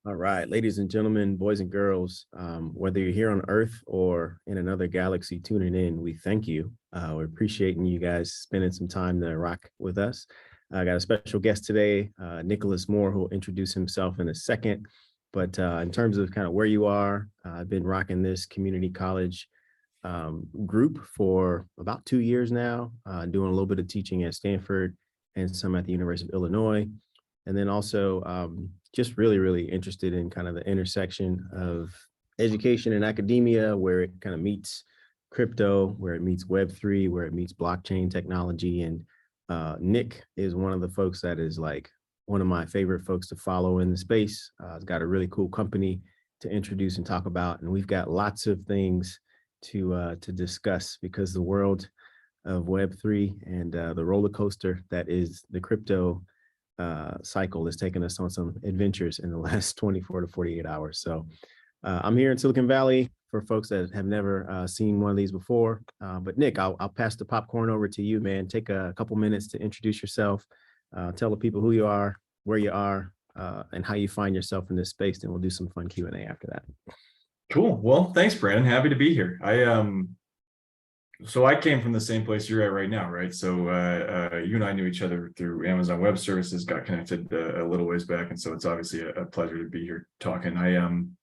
All right, ladies and gentlemen, boys and girls, whether you're here on Earth or in another galaxy tuning in, we thank you. We're appreciating you guys spending some time to rock with us. I got a special guest today, Nikolas Moore, who will introduce himself in a second. But in terms of kind of where you are, I've been rocking this community college group for about 2 years now, doing a little bit of teaching at Stanford and some at the University of Illinois. And then also just really, really interested in kind of the intersection of education and academia, where it kind of meets crypto, where it meets Web3, where it meets blockchain technology. And Nick is one of the folks that is like one of my favorite folks to follow in the space. It's got a really cool company to introduce and talk about. And we've got lots of things to discuss because the world of Web3 and the roller coaster that is the crypto cycle has taken us on some adventures in the last 24 to 48 hours. So I'm here in Silicon Valley for folks that have never seen one of these before. But Nick, I'll pass the popcorn over to you, man. Take a couple minutes to introduce yourself, tell the people who you are, where you are, and how you find yourself in this space. Then we'll do some fun Q&A after that. Cool. Well, thanks, Brandon. Happy to be here. So I came from the same place you're at right now, right? So you and I knew each other through Amazon Web Services, got connected a little ways back, and so it's obviously a pleasure to be here talking. I am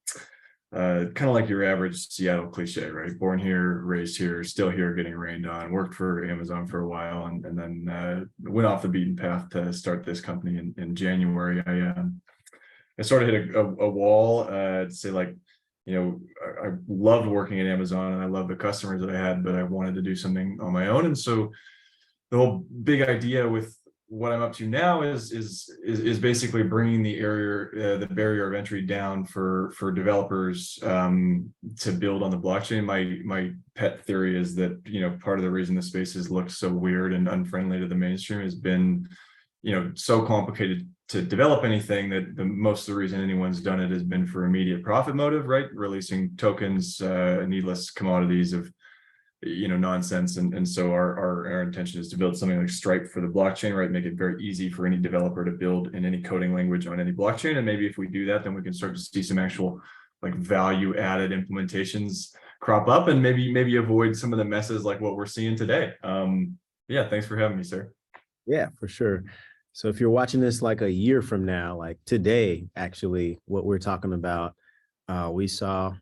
kind of like your average Seattle cliche, right? Born here, raised here, still here, getting rained on. Worked for Amazon for a while, and then went off the beaten path to start this company in January. I sort of hit a wall to say, like, I loved working at Amazon and I loved the customers that I had, but I wanted to do something on my own. And so the whole big idea with what I'm up to now is basically bringing the barrier of entry down for developers to build on the blockchain. My pet theory is that, part of the reason the space has looked so weird and unfriendly to the mainstream has been, so complicated to develop anything that most of the reason anyone's done it has been for immediate profit motive, right? Releasing tokens, needless commodities of, nonsense. And so our intention is to build something like Stripe for the blockchain, right? Make it very easy for any developer to build in any coding language on any blockchain. And maybe if we do that, then we can start to see some actual like value added implementations crop up and maybe avoid some of the messes like what we're seeing today. Yeah, thanks for having me, sir. Yeah, for sure. So if you're watching this like a year from now, like today, actually, what we're talking about, we saw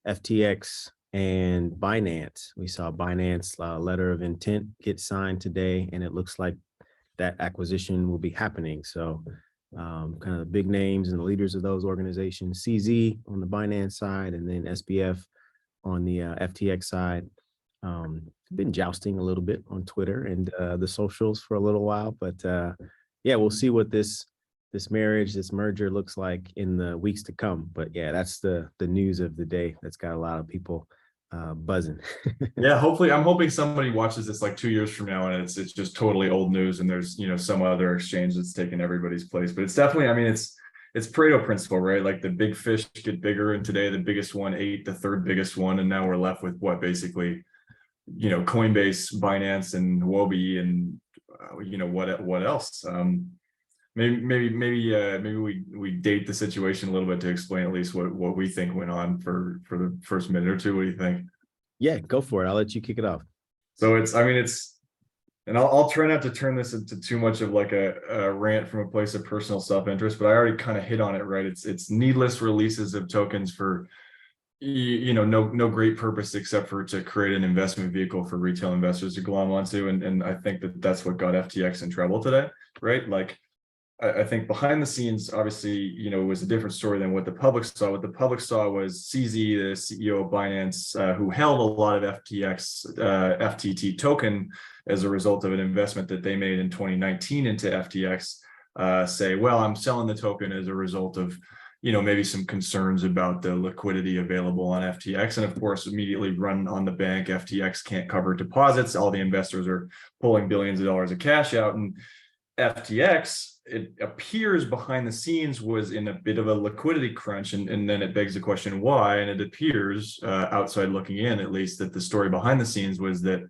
FTX and Binance. We saw Binance letter of intent get signed today, and it looks like that acquisition will be happening. So kind of the big names and the leaders of those organizations, CZ on the Binance side, and then SBF on the FTX side. Been jousting a little bit on Twitter and the socials for a little while, but yeah, we'll see what this merger looks like in the weeks to come. But yeah, that's the news of the day that's got a lot of people buzzing. Yeah, hopefully, I'm hoping somebody watches this like 2 years from now and it's just totally old news and there's some other exchange that's taken everybody's place. But it's definitely, I mean, it's Pareto principle, right? Like the big fish get bigger, and today the biggest one ate the third biggest one, and now we're left with what basically, Coinbase, Binance, and Huobi, and what else? Maybe we date the situation a little bit to explain at least what we think went on for the first minute or two. What do you think? Yeah, go for it. I'll let you kick it off. So and I'll try not to turn this into too much of like a rant from a place of personal self-interest, but I already kind of hit on it, right? It's needless releases of tokens for no great purpose except for to create an investment vehicle for retail investors to glom onto, and I think that's what got FTX in trouble today, right? Like I think behind the scenes, obviously, it was a different story than what the public saw. What the public saw was CZ, the CEO of Binance, who held a lot of FTT token as a result of an investment that they made in 2019 into FTX, say, well, I'm selling the token as a result of maybe some concerns about the liquidity available on FTX. And of course, immediately run on the bank. FTX can't cover deposits. All the investors are pulling billions of dollars of cash out. And FTX, it appears behind the scenes, was in a bit of a liquidity crunch. And then it begs the question, why? And it appears, outside looking in at least, that the story behind the scenes was that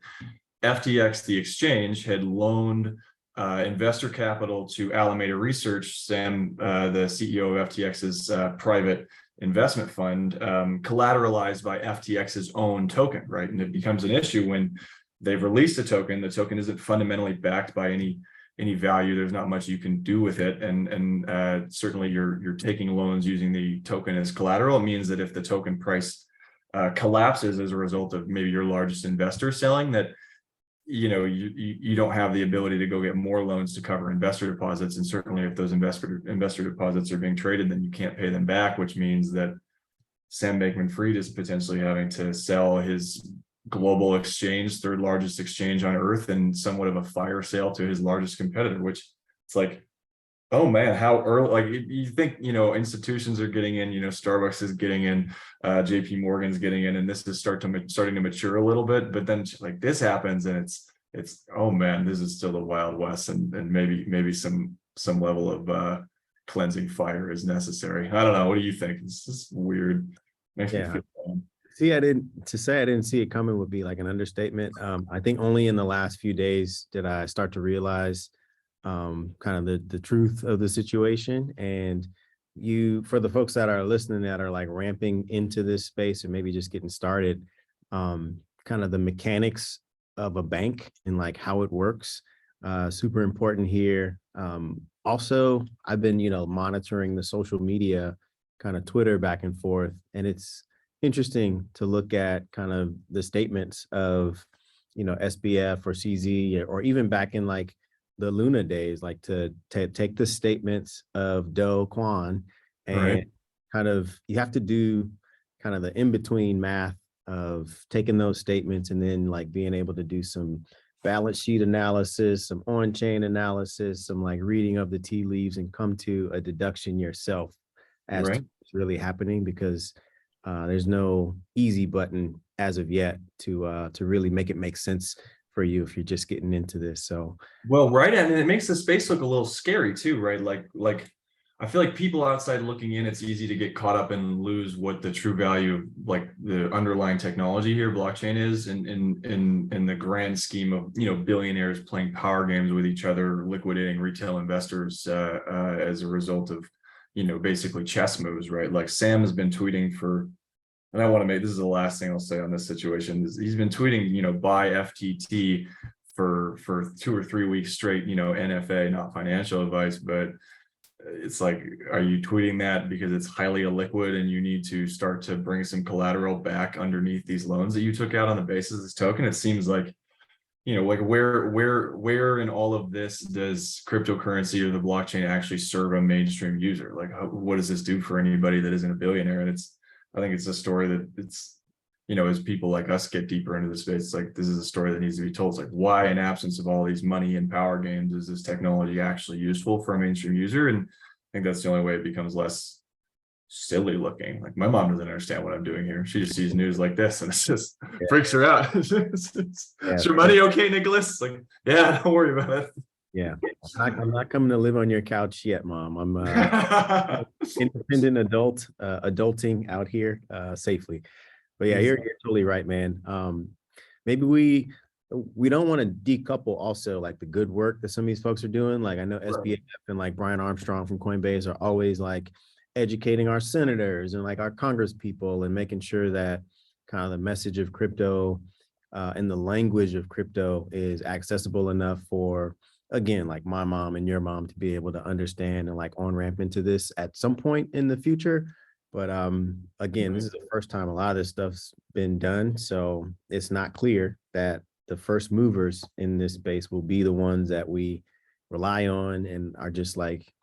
FTX, the exchange, had loaned investor capital to Alameda Research. Sam, the CEO of FTX's private investment fund, collateralized by FTX's own token, right? And it becomes an issue when they've released a token. The token isn't fundamentally backed by any value. There's not much you can do with it, and certainly you're taking loans using the token as collateral. It means that if the token price collapses as a result of maybe your largest investor selling, that you don't have the ability to go get more loans to cover investor deposits. And certainly if those investor deposits are being traded, then you can't pay them back, which means that Sam Bankman-Fried is potentially having to sell his global exchange, third largest exchange on earth, and somewhat of a fire sale to his largest competitor, which it's like, oh man, how early, like you think, institutions are getting in, Starbucks is getting in, JP Morgan's getting in, and this is starting to mature a little bit, but then like this happens and it's, oh man, this is still the Wild West, and maybe some level of cleansing fire is necessary. I don't know. What do you think? It's just weird. Makes me feel bad. See, I didn't see it coming would be like an understatement. I think only in the last few days did I start to realize kind of the truth of the situation. And for the folks that are listening that are like ramping into this space or maybe just getting started, kind of the mechanics of a bank and like how it works, super important here. Also, I've been, monitoring the social media, kind of Twitter back and forth, and it's interesting to look at kind of the statements of, SBF or CZ, or even back in like the Luna days, like to take the statements of Do Kwon and kind of, you have to do kind of the in-between math of taking those statements and then like being able to do some balance sheet analysis, some on-chain analysis, some like reading of the tea leaves, and come to a deduction yourself as to what's really happening, because there's no easy button as of yet to really make it make sense for you if you're just getting into this. So and it makes the space look a little scary too, right? Like I feel like people outside looking in, it's easy to get caught up and lose what the true value of like the underlying technology here, blockchain, is in the grand scheme of billionaires playing power games with each other, liquidating retail investors as a result of basically chess moves, right? Like Sam has been tweeting for, and I want to make, this is the last thing I'll say on this situation, is he's been tweeting, buy FTT for 2 or 3 weeks straight, NFA, not financial advice, but it's like, are you tweeting that because it's highly illiquid and you need to start to bring some collateral back underneath these loans that you took out on the basis of this token? It seems like, like where in all of this does cryptocurrency or the blockchain actually serve a mainstream user? Like, what does this do for anybody that isn't a billionaire? And I think it's a story that it's, as people like us get deeper into the space, it's like, this is a story that needs to be told. It's like, why, in absence of all these money and power games, is this technology actually useful for a mainstream user? And I think that's the only way it becomes less silly looking. Like, my mom doesn't understand what I'm doing here. She just sees news like this and it's just freaks her out. Is your money okay, Nikolas? It's like, yeah, don't worry about it. Yeah, I'm not coming to live on your couch yet, Mom. I'm independent adult, adulting out here safely. But yeah, you're totally right, man. Maybe we don't want to decouple also like the good work that some of these folks are doing. Like I know SBF and like Brian Armstrong from Coinbase are always like educating our senators and like our Congress people and making sure that kind of the message of crypto and the language of crypto is accessible enough for, again, like my mom and your mom to be able to understand and like on ramp into this at some point in the future. But again, this is the first time a lot of this stuff's been done. So it's not clear that the first movers in this space will be the ones that we rely on and are just like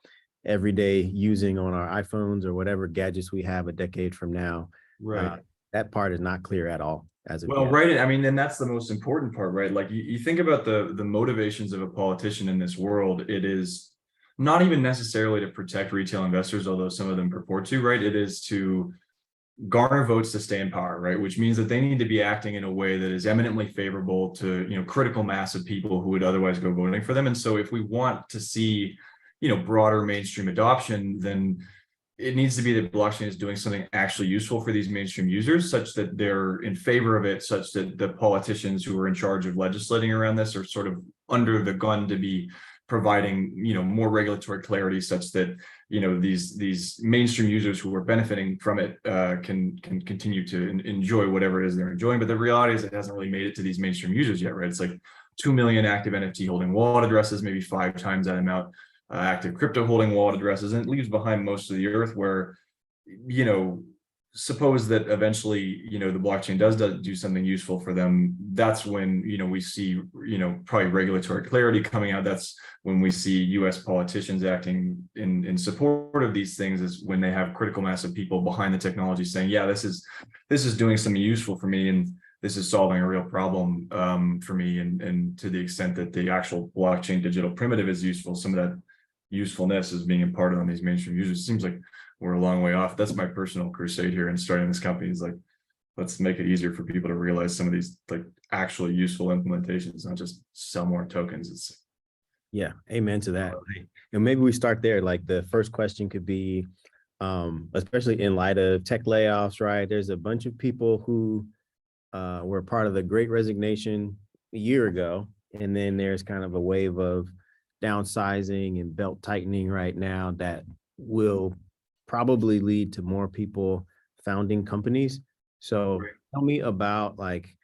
everyday using on our iPhones or whatever gadgets we have a decade from now. That part is not clear at all. Right. I mean, and that's the most important part, right? Like you think about the motivations of a politician in this world. It is not even necessarily to protect retail investors, although some of them purport to, right? It is to garner votes to stay in power, right? Which means that they need to be acting in a way that is eminently favorable to, critical mass of people who would otherwise go voting for them. And so if we want to see, broader mainstream adoption, then it needs to be that blockchain is doing something actually useful for these mainstream users, such that they're in favor of it, such that the politicians who are in charge of legislating around this are sort of under the gun to be providing, more regulatory clarity such that, these mainstream users who are benefiting from it can continue to enjoy whatever it is they're enjoying. But the reality is it hasn't really made it to these mainstream users yet, right? It's like 2 million active NFT holding wallet addresses, maybe 5 times that amount active crypto holding wallet addresses, and it leaves behind most of the earth where, suppose that eventually, the blockchain does do something useful for them. That's when, we see, probably regulatory clarity coming out. That's when we see US politicians acting in support of these things, is when they have critical mass of people behind the technology saying, yeah, this is doing something useful for me, and this is solving a real problem for me. And to the extent that the actual blockchain digital primitive is useful, some of that usefulness is being imparted on these mainstream users. It seems like we're a long way off. That's my personal crusade here in starting this company, is like, let's make it easier for people to realize some of these like actually useful implementations, not just sell more tokens. Yeah, amen to that. And maybe we start there. Like the first question could be, especially in light of tech layoffs, right? There's a bunch of people who were part of the Great Resignation a year ago, and then there's kind of a wave of downsizing and belt tightening right now that will probably lead to more people founding companies. So tell me about like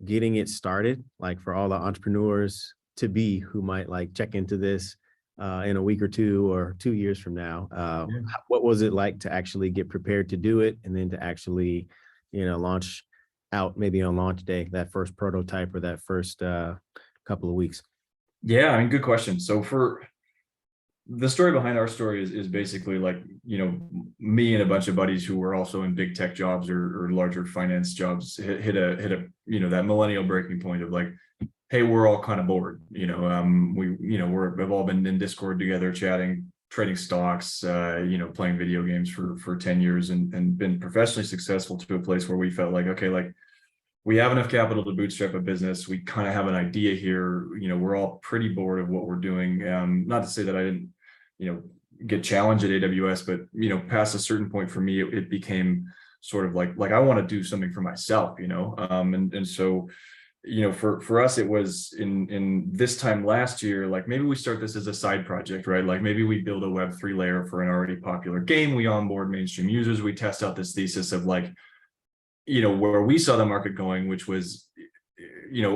getting it started, like for all the entrepreneurs to be who might like check into this in a week or two or 2 years from now. What was it like to actually get prepared to do it, and then to actually, launch out maybe on launch day, that first prototype or that first couple of weeks? Yeah, I mean, good question. So for the story behind our story is basically like, me and a bunch of buddies who were also in big tech jobs or larger finance jobs hit a that millennial breaking point of like, hey, we're all kind of bored. We've all been in Discord together, chatting, trading stocks, playing video games for 10 years and been professionally successful to a place where we felt like, okay, like we have enough capital to bootstrap a business. We kind of have an idea here. We're all pretty bored of what we're doing. Not to say that I didn't, get challenged at AWS, but, past a certain point for me, it became sort of like I want to do something for myself, and so, for us, it was in this time last year, like maybe we start this as a side project, right? Like maybe we build a Web3 layer for an already popular game. We onboard mainstream users. We test out this thesis of like, where we saw the market going, which was,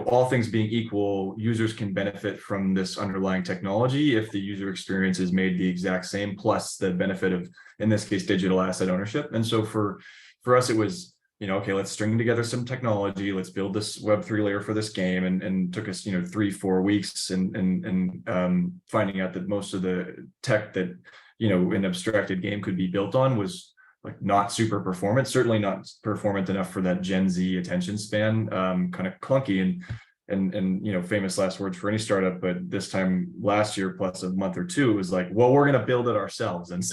all things being equal, users can benefit from this underlying technology if the user experience is made the exact same, plus the benefit of, in this case, digital asset ownership. And so for us, it was, okay, let's string together some technology. Let's build this Web3 layer for this game, and took us, 3-4 weeks, and finding out that most of the tech that, an abstracted game could be built on was like not super performant, certainly not performant enough for that Gen Z attention span, kind of clunky and famous last words for any startup. But this time last year, plus a month or two, it was like, well, we're going to build it ourselves. And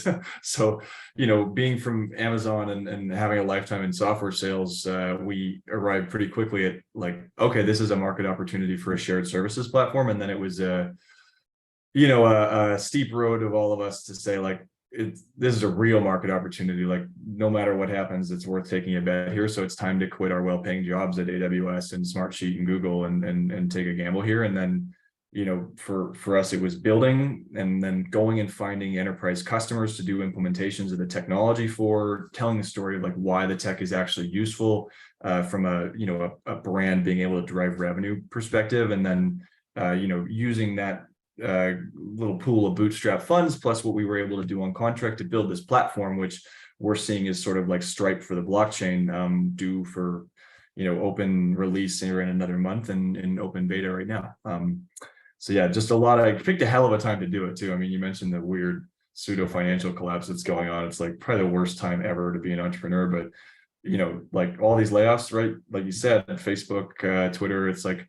so, being from Amazon and having a lifetime in software sales, we arrived pretty quickly at like, okay, this is a market opportunity for a shared services platform. And then it was a steep road of all of us to say like, this is a real market opportunity. Like no matter what happens, it's worth taking a bet here. So it's time to quit our well-paying jobs at AWS and Smartsheet and Google and take a gamble here. And then, for us, it was building and then going and finding enterprise customers to do implementations of the technology for, telling the story of like why the tech is actually useful from a brand being able to drive revenue perspective. And then, using that little pool of bootstrap funds plus what we were able to do on contract to build this platform, which we're seeing is sort of like Stripe for the blockchain, due for open release here in another month and in open beta right now. So yeah, just I picked a hell of a time to do it too. I mean, you mentioned the weird pseudo financial collapse that's going on. It's like probably the worst time ever to be an entrepreneur, but like all these layoffs, right? Like you said, Facebook, Twitter, it's like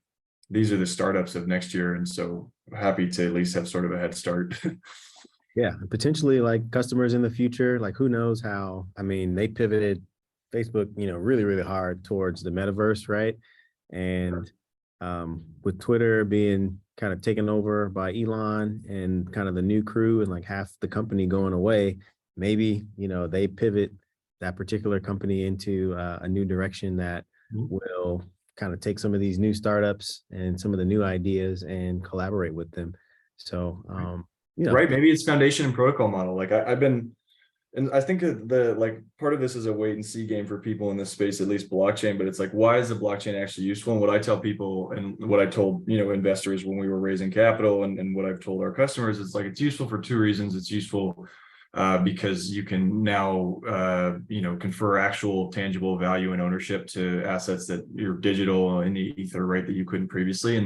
these are the startups of next year. And so happy to at least have sort of a head start. Yeah, potentially like customers in the future, like who knows how, I mean, they pivoted Facebook, really, really hard towards the metaverse, right? And with Twitter being kind of taken over by Elon and kind of the new crew and like half the company going away, maybe, they pivot that particular company into a new direction that will kind of take some of these new startups and some of the new ideas and collaborate with them. So, Right. Maybe it's foundation and protocol model. Like I've been, and I think the like part of this is a wait and see game for people in this space, at least blockchain, but it's like, why is the blockchain actually useful? And what I tell people and what I told, investors when we were raising capital and what I've told our customers, it's like, it's useful for two reasons. It's useful because you can now, confer actual tangible value and ownership to assets that you're digital in the ether, right? That you couldn't previously.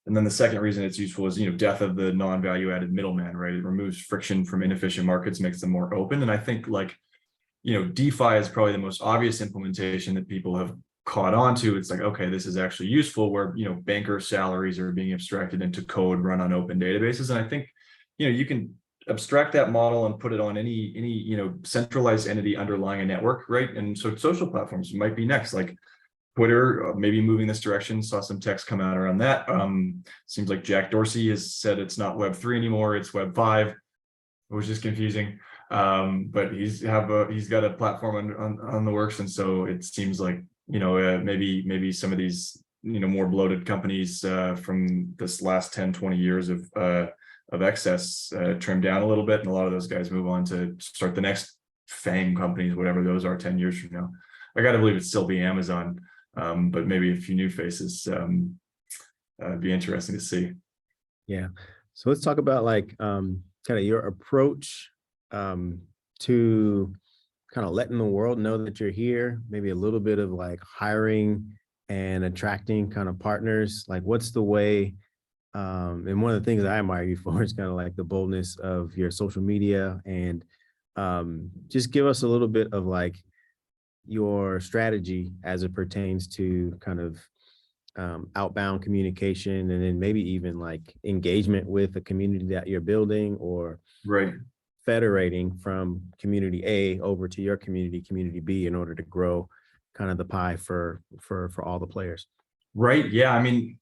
And then the second reason it's useful is, death of the non-value added middleman, right? It removes friction from inefficient markets, makes them more open. And I think DeFi is probably the most obvious implementation that people have caught on to. It's like, okay, this is actually useful where, banker salaries are being abstracted into code run on open databases. And I think, you can abstract that model and put it on any centralized entity underlying a network, right? And so social platforms might be next, like Twitter, maybe moving this direction. Saw some text come out around that. Seems like Jack Dorsey has said it's not Web3 anymore, it's Web5, which is confusing. But he's got a platform on the works, and so it seems like maybe some of these more bloated companies from this last 10-20 years of excess trim down a little bit, and a lot of those guys move on to start the next FANG companies, whatever those are 10 years from now. I got to believe it'd still be Amazon. But maybe a few new faces. Be interesting to see. Yeah. So let's talk about kind of your approach to kind of letting the world know that you're here, maybe a little bit of like hiring and attracting kind of partners. Like what's the way, and one of the things I admire you for is kind of like the boldness of your social media, and just give us a little bit of like your strategy as it pertains to kind of outbound communication, and then maybe even like engagement with the community that you're building, or right, federating from community A over to your community B, in order to grow kind of the pie for all the players. Right. Yeah. I mean,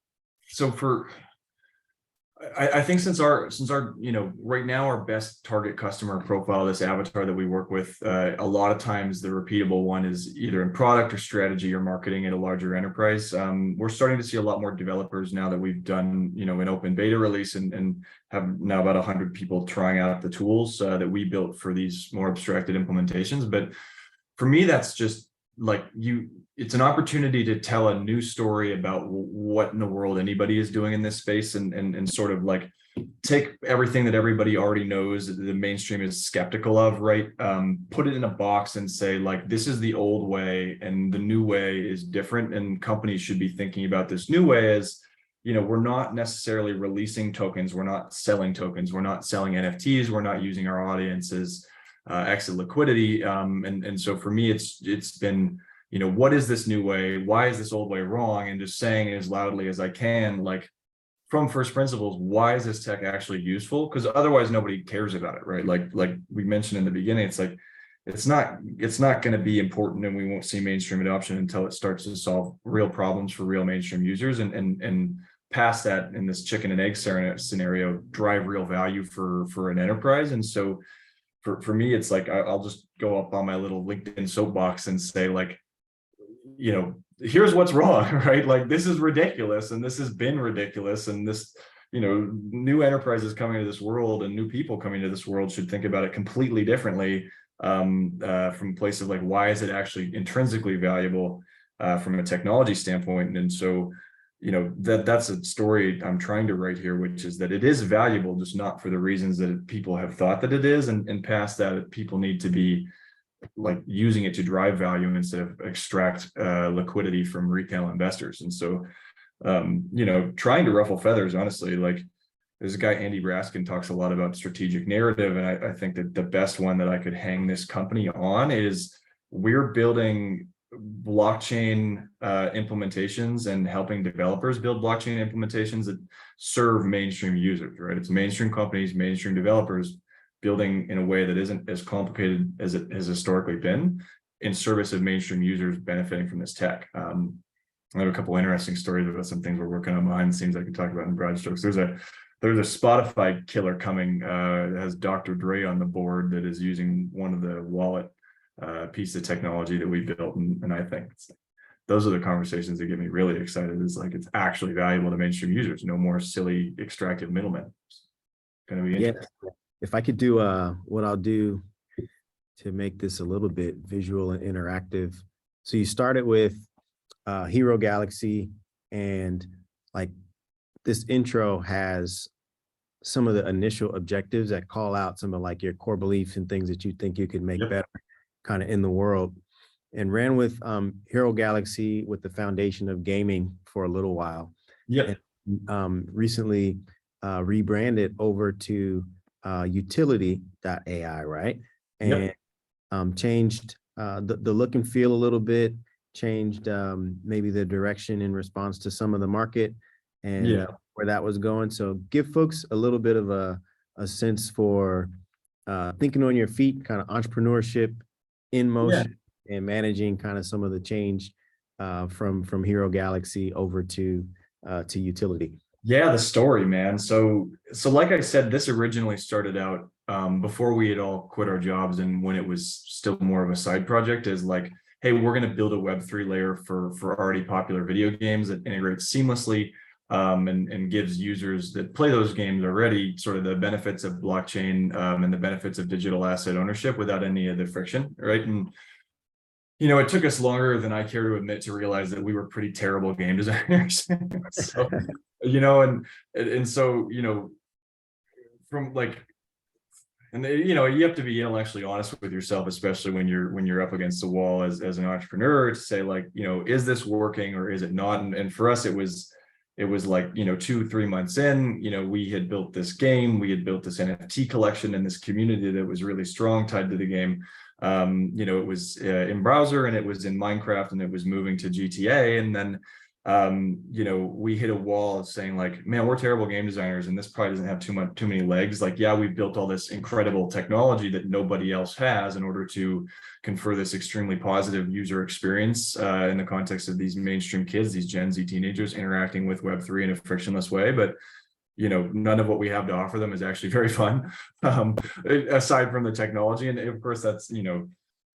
so I think since our right now our best target customer profile, this avatar that we work with, a lot of times the repeatable one is either in product or strategy or marketing at a larger enterprise. We're starting to see a lot more developers now that we've done an open beta release and have now about 100 people trying out the tools that we built for these more abstracted implementations. But for me, that's just like it's an opportunity to tell a new story about what in the world anybody is doing in this space, and sort of like take everything that everybody already knows that the mainstream is skeptical of, right? Put it in a box and say, like, this is the old way and the new way is different, and companies should be thinking about this new way as, we're not necessarily releasing tokens, we're not selling tokens, we're not selling NFTs, we're not using our audiences exit liquidity. And so for me, it's been, what is this new way? Why is this old way wrong? And just saying it as loudly as I can, like from first principles, why is this tech actually useful? Because otherwise nobody cares about it, right? Like we mentioned in the beginning, it's like, it's not going to be important, and we won't see mainstream adoption until it starts to solve real problems for real mainstream users, and past that, in this chicken and egg scenario, drive real value for an enterprise. And so for me, it's like, I'll just go up on my little LinkedIn soapbox and say, like, here's what's wrong, right? Like, this is ridiculous, and this has been ridiculous, and this, new enterprises coming into this world and new people coming to this world should think about it completely differently, from a place of like, why is it actually intrinsically valuable from a technology standpoint? And so, that's a story I'm trying to write here, which is that it is valuable, just not for the reasons that people have thought that it is. And past that, people need to be like using it to drive value instead of extract liquidity from retail investors. And so, trying to ruffle feathers, honestly, like there's a guy, Andy Raskin, talks a lot about strategic narrative. And I think that the best one that I could hang this company on is, we're building blockchain implementations and helping developers build blockchain implementations that serve mainstream users, right? It's mainstream companies, mainstream developers building in a way that isn't as complicated as it has historically been, in service of mainstream users benefiting from this tech. I have a couple interesting stories about some things we're working on behind the scenes I can talk about in broad strokes. There's a Spotify killer coming that has Dr. Dre on the board, that is using one of the wallet piece of technology that we built, and I think those are the conversations that get me really excited. Is like, it's actually valuable to mainstream users, no more silly extractive middlemen. going to be Yeah. interesting. If I could do what I'll do to make this a little bit visual and interactive. So you started with HeroGalaxy, and like this intro has some of the initial objectives that call out some of like your core beliefs and things that you think you could make Yep. better kind of in the world, and ran with HeroGalaxy with the foundation of gaming for a little while. Yep. And recently rebranded over to Utiliti.ai, right? Yep. And changed the look and feel a little bit, changed maybe the direction in response to some of the market and Yeah. where that was going. So give folks a little bit of a sense for thinking on your feet, kind of entrepreneurship in Yeah. motion, and managing kind of some of the change from HeroGalaxy over to Utiliti. Yeah, the story, man. So like I said, this originally started out before we had all quit our jobs and when it was still more of a side project, is like, hey, we're going to build a Web3 layer for already popular video games that integrates seamlessly and gives users that play those games already sort of the benefits of blockchain and the benefits of digital asset ownership without any of the friction, right? And it took us longer than I care to admit to realize that we were pretty terrible game designers. So, and so, from like, and you have to be intellectually honest with yourself, especially when you're up against the wall as an entrepreneur, to say like, is this working or is it not? And for us, it was like, 2-3 months in, we had built this game, we had built this NFT collection and this community that was really strong tied to the game. It was in browser and it was in Minecraft and it was moving to GTA. And then, we hit a wall saying like, man, we're terrible game designers and this probably doesn't have too many legs. Like, yeah, we've built all this incredible technology that nobody else has in order to confer this extremely positive user experience in the context of these mainstream kids, these Gen Z teenagers interacting with Web3 in a frictionless way. But none of what we have to offer them is actually very fun, aside from the technology. And of course, that's,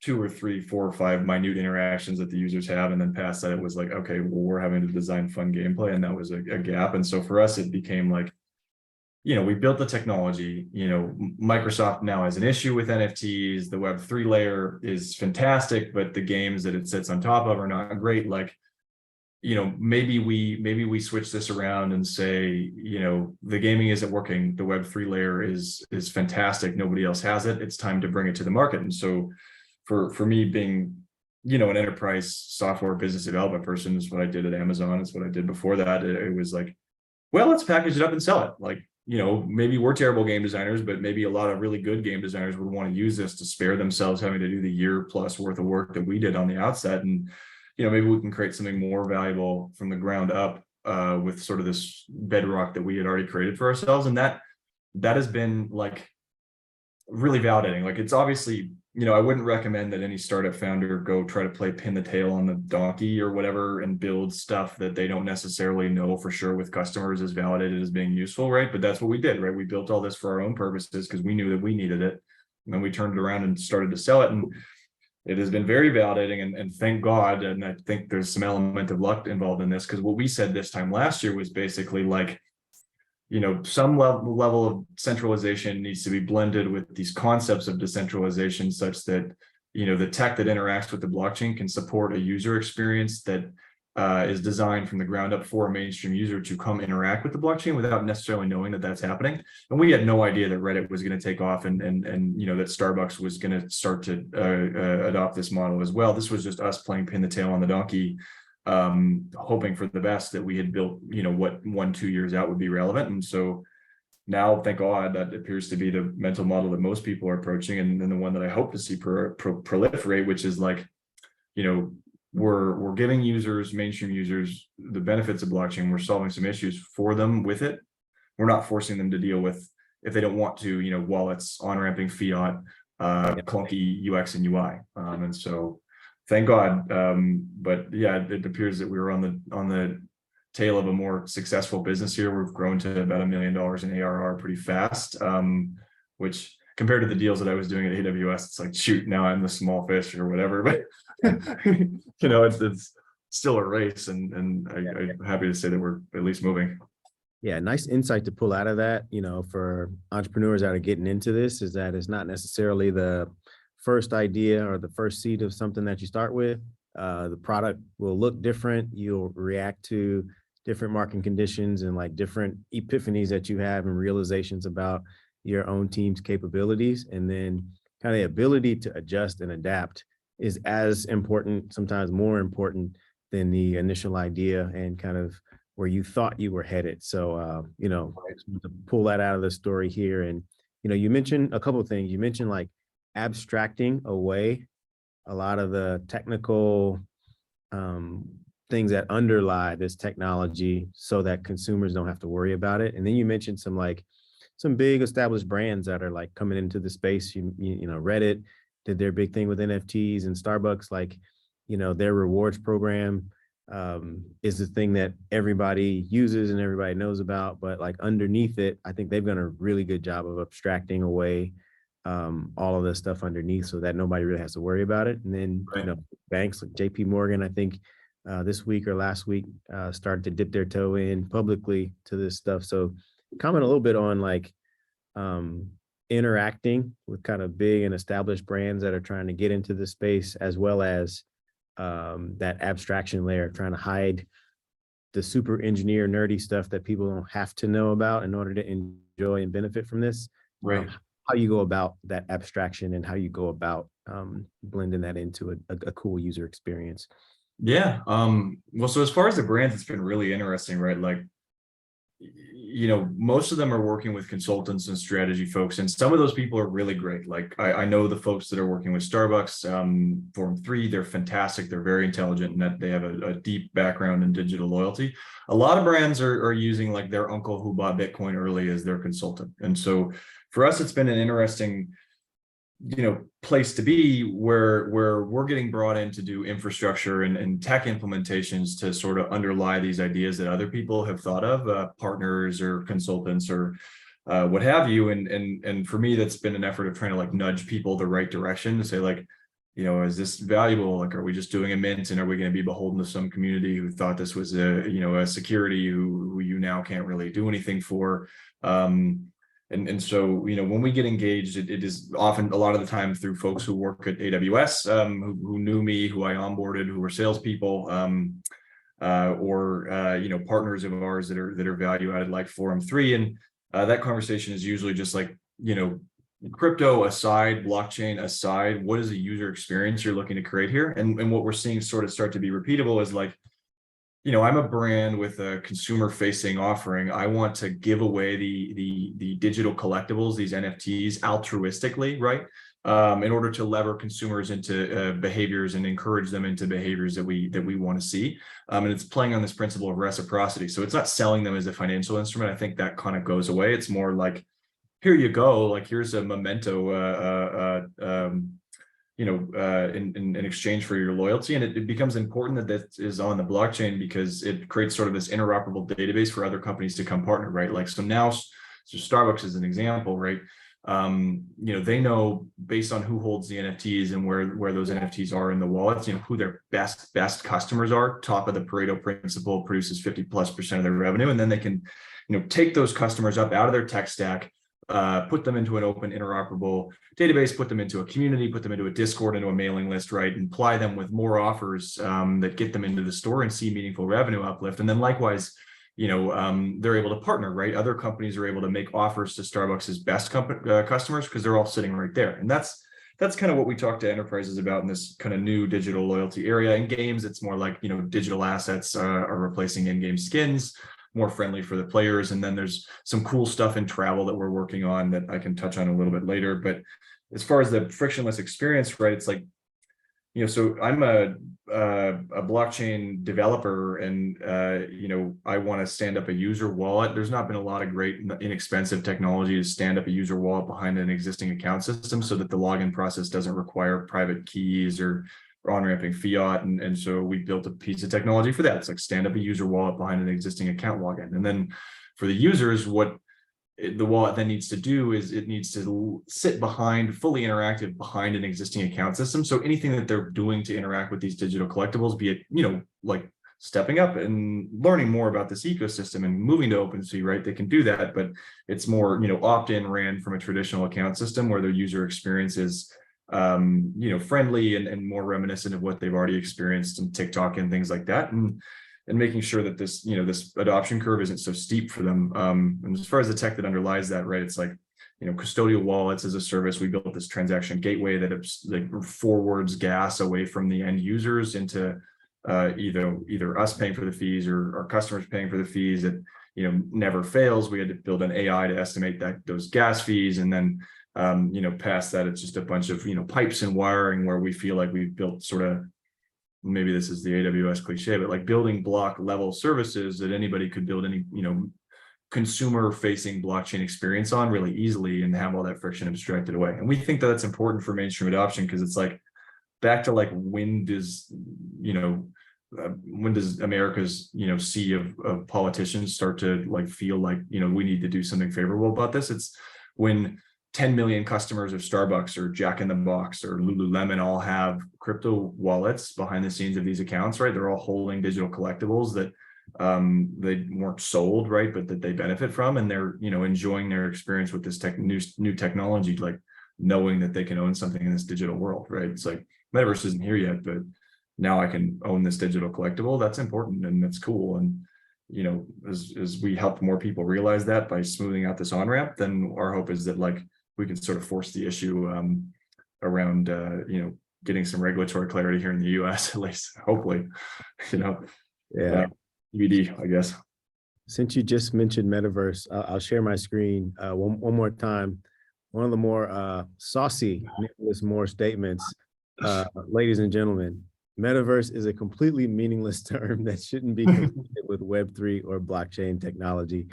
2 or 3, 4 or 5 minute interactions that the users have. And then past that, it was like, okay, well, we're having to design fun gameplay. And that was a gap. And so for us, it became like, we built the technology, Microsoft now has an issue with NFTs. The Web3 layer is fantastic, but the games that it sits on top of are not great. Like, maybe we switch this around and say, the gaming isn't working. The Web3 layer is fantastic. Nobody else has it. It's time to bring it to the market. And so for me being, an enterprise software business development person is what I did at Amazon. It's what I did before that. It was like, well, let's package it up and sell it. Like, maybe we're terrible game designers, but maybe a lot of really good game designers would want to use this to spare themselves having to do the year plus worth of work that we did on the outset. And maybe we can create something more valuable from the ground up with sort of this bedrock that we had already created for ourselves. And that has been like really validating. Like, it's obviously, I wouldn't recommend that any startup founder go try to play pin the tail on the donkey or whatever and build stuff that they don't necessarily know for sure with customers is validated as being useful, right? But that's what we did, right? We built all this for our own purposes because we knew that we needed it. And then we turned it around and started to sell it. And it has been very validating, and thank God. And I think there's some element of luck involved in this, because what we said this time last year was basically like, some level of centralization needs to be blended with these concepts of decentralization such that, the tech that interacts with the blockchain can support a user experience that is designed from the ground up for a mainstream user to come interact with the blockchain without necessarily knowing that that's happening. And we had no idea that Reddit was going to take off and that Starbucks was going to start to adopt this model as well. This was just us playing pin the tail on the donkey, hoping for the best, that we had built, what 1-2 years out would be relevant. And so now, thank God, that appears to be the mental model that most people are approaching, and then the one that I hope to see proliferate, which is like, we're giving mainstream users, the benefits of blockchain. We're solving some issues for them with it. We're not forcing them to deal with, if they don't want to, wallets, on-ramping fiat, clunky UX and UI. And so thank God. But yeah, it appears that we were on the tail of a more successful business here. We've grown to about $1 million in ARR pretty fast, which compared to the deals that I was doing at AWS, it's like, shoot, now I'm the small fish or whatever. But it's still a race, and I'm happy to say that we're at least moving. Yeah, nice insight to pull out of that, for entrepreneurs that are getting into this is that it's not necessarily the first idea or the first seed of something that you start with. The product will look different. You'll react to different market conditions and like different epiphanies that you have and realizations about your own team's capabilities. And then kind of the ability to adjust and adapt is as important, sometimes more important than the initial idea and kind of where you thought you were headed. So, Right. to pull that out of the story here. And, you mentioned a couple of things. You mentioned like abstracting away a lot of the technical um, things that underlie this technology so that consumers don't have to worry about it. And then you mentioned some big established brands that are like coming into the space. Reddit did their big thing with NFTs, and Starbucks, like, their rewards program is the thing that everybody uses and everybody knows about. But like underneath it, I think they've done a really good job of abstracting away all of the stuff underneath so that nobody really has to worry about it. And then, Right. banks like JP Morgan, I think this week or last week, started to dip their toe in publicly to this stuff. So comment a little bit on like um, interacting with kind of big and established brands that are trying to get into the space, as well as that abstraction layer, trying to hide the super engineer nerdy stuff that people don't have to know about in order to enjoy and benefit from this. Right. How you go about that abstraction and how you go about blending that into a cool user experience. Yeah. Well, so as far as the brands, it's been really interesting, right? Like, most of them are working with consultants and strategy folks, and some of those people are really great. Like I know the folks that are working with Starbucks, Form 3, they're fantastic. They're very intelligent and that they have a deep background in digital loyalty. A lot of brands are using like their uncle who bought Bitcoin early as their consultant. And so for us, it's been an interesting place to be where we're getting brought in to do infrastructure and tech implementations to sort of underlie these ideas that other people have thought of, partners or consultants or what have you. And for me, that's been an effort of trying to like nudge people the right direction to say like, is this valuable? Like, are we just doing a mint, and are we going to be beholden to some community who thought this was a security who you now can't really do anything for? And so, when we get engaged, it is often a lot of the time through folks who work at AWS, who knew me, who I onboarded, who were salespeople, or partners of ours that are value added like Forum 3. And that conversation is usually just like, crypto aside, blockchain aside, what is the user experience you're looking to create here? And what we're seeing sort of start to be repeatable is like, I'm a brand with a consumer facing offering. I want to give away the digital collectibles, these NFTs altruistically, right? In order to lever consumers into behaviors and encourage them into behaviors that we want to see. And it's playing on this principle of reciprocity. So it's not selling them as a financial instrument. I think that kind of goes away. It's more like, here you go, like here's a memento, in exchange for your loyalty. And it becomes important that that is on the blockchain because it creates sort of this interoperable database for other companies to come partner, right? Like, so now, so Starbucks is an example, right? They know based on who holds the NFTs and where those NFTs are in the wallets, who their best customers are. Top of the Pareto principle produces 50+% of their revenue. And then they can, take those customers up out of their tech stack, put them into an open interoperable database, put them into a community, put them into a Discord, into a mailing list, right? And ply them with more offers that get them into the store and see meaningful revenue uplift. And then likewise, they're able to partner, right? Other companies are able to make offers to Starbucks's best customers because they're all sitting right there. And that's kind of what we talk to enterprises about in this kind of new digital loyalty area. In games, it's more like, digital assets are replacing in-game skins, more friendly for the players. And then there's some cool stuff in travel that we're working on that I can touch on a little bit later. But as far as the frictionless experience, right, it's like, so I'm a blockchain developer, and I want to stand up a user wallet. There's not been a lot of great inexpensive technology to stand up a user wallet behind an existing account system so that the login process doesn't require private keys or on-ramping fiat. And so we built a piece of technology for that. It's like stand up a user wallet behind an existing account login. And then for the users, what the wallet then needs to do is it needs to sit behind, fully interactive behind an existing account system. So anything that they're doing to interact with these digital collectibles, be it, like stepping up and learning more about this ecosystem and moving to OpenSea, right? They can do that, but it's more, opt-in ran from a traditional account system where their user experience is, friendly and more reminiscent of what they've already experienced in TikTok and things like that. And making sure that this, this adoption curve isn't so steep for them. And as far as the tech that underlies that, right, it's like, custodial wallets as a service. We built this transaction gateway that like forwards gas away from the end users into either us paying for the fees or our customers paying for the fees. That never fails. We had to build an AI to estimate those gas fees, and then past that, it's just a bunch of pipes and wiring where we feel like we've built sort of, maybe this is the AWS cliche, but like building block level services that anybody could build any consumer facing blockchain experience on really easily and have all that friction abstracted away. And we think that that's important for mainstream adoption, because it's like back to like when does America's sea of politicians start to like feel like we need to do something favorable about this? It's when 10 million customers of Starbucks or Jack in the Box or Lululemon all have crypto wallets behind the scenes of these accounts, right? They're all holding digital collectibles that they weren't sold, right, but that they benefit from, and they're enjoying their experience with this new technology, like knowing that they can own something in this digital world, right? It's like metaverse isn't here yet, but now I can own this digital collectible. That's important and that's cool. And as we help more people realize that by smoothing out this on-ramp, then our hope is that like we can sort of force the issue around getting some regulatory clarity here in the US, at least, hopefully. Yeah. TBD, I guess. Since you just mentioned metaverse, I'll share my screen one more time. One of the more saucy Nicholas Moore statements, ladies and gentlemen, metaverse is a completely meaningless term that shouldn't be confused with Web3 or blockchain technology.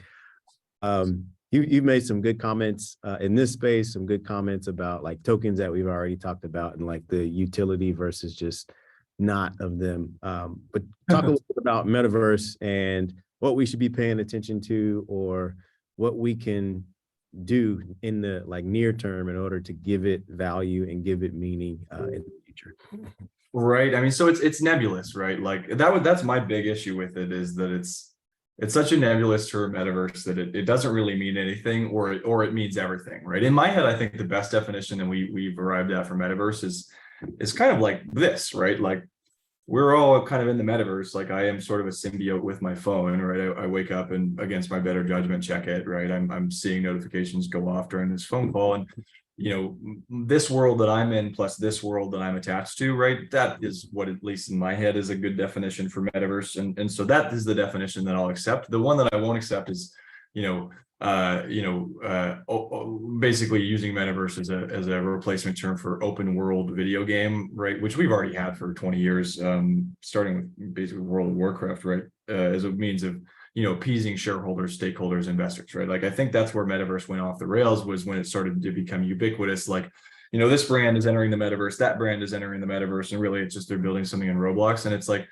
You've made some good comments in this space, some good comments about like tokens that we've already talked about and like the utility versus just not of them. But talk a little bit about metaverse and what we should be paying attention to, or what we can do in the like near term in order to give it value and give it meaning in the future. Right. I mean, so it's nebulous, right? Like that's my big issue with it, is that it's such a nebulous term, metaverse, that it doesn't really mean anything, or it means everything, right? In my head, I think the best definition that we've arrived at for metaverse is kind of like this, right? Like we're all kind of in the metaverse. Like I am sort of a symbiote with my phone, right? I wake up and against my better judgment check it, right? I'm seeing notifications go off during this phone call, and this world that I'm in plus this world that I'm attached to, right? That is what, at least in my head, is a good definition for metaverse. And so that is the definition that I'll accept. The one that I won't accept is, basically using metaverse as a replacement term for open world video game, right? Which we've already had for 20 years, starting with basically World of Warcraft, right? As a means of appeasing shareholders, stakeholders, investors, right? Like I think that's where metaverse went off the rails, was when it started to become ubiquitous. Like, this brand is entering the metaverse, that brand is entering the metaverse, and really it's just they're building something in Roblox. And it's like,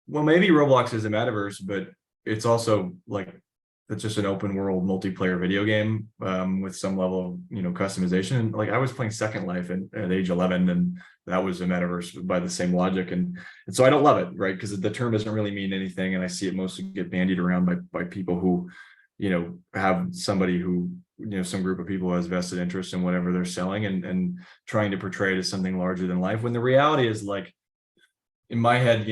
well, maybe Roblox is a metaverse, but it's also like, it's just an open world multiplayer video game with some level of customization. And like I was playing Second Life at age 11, and that was a metaverse by the same logic. And so I don't love it, right? Because the term doesn't really mean anything, and I see it mostly get bandied around by people who have somebody who some group of people who has vested interest in whatever they're selling, and trying to portray it as something larger than life, when the reality is, like, in my head,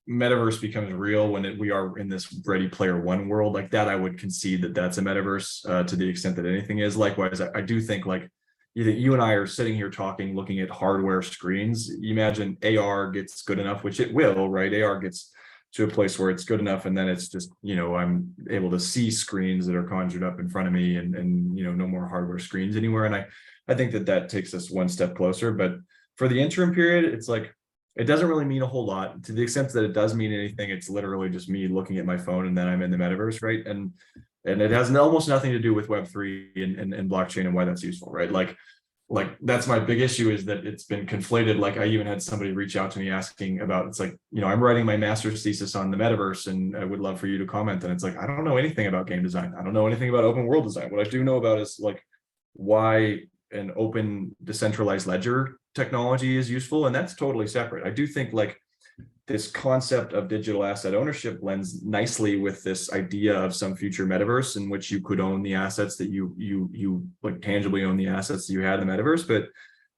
metaverse becomes real when we are in this Ready Player One world. Like that, I would concede that that's a metaverse to the extent that anything is. Likewise, I do think, like, you and I are sitting here talking, looking at hardware screens. You imagine AR gets good enough, which it will, right? AR gets to a place where it's good enough, and then it's just, I'm able to see screens that are conjured up in front of me, and no more hardware screens anywhere. And I think that takes us one step closer. But for the interim period, it's like, it doesn't really mean a whole lot. To the extent that it does mean anything, it's literally just me looking at my phone, and then I'm in the metaverse, right? And it has almost nothing to do with Web3 and blockchain and why that's useful, right? Like that's my big issue, is that it's been conflated. Like I even had somebody reach out to me asking about, it's like, I'm writing my master's thesis on the metaverse, and I would love for you to comment. And it's like, I don't know anything about game design. I don't know anything about open world design. What I do know about is like why an open decentralized ledger technology is useful, and that's totally separate. I do think, like, this concept of digital asset ownership blends nicely with this idea of some future metaverse in which you could own the assets that you like tangibly own the assets that you had in the metaverse. But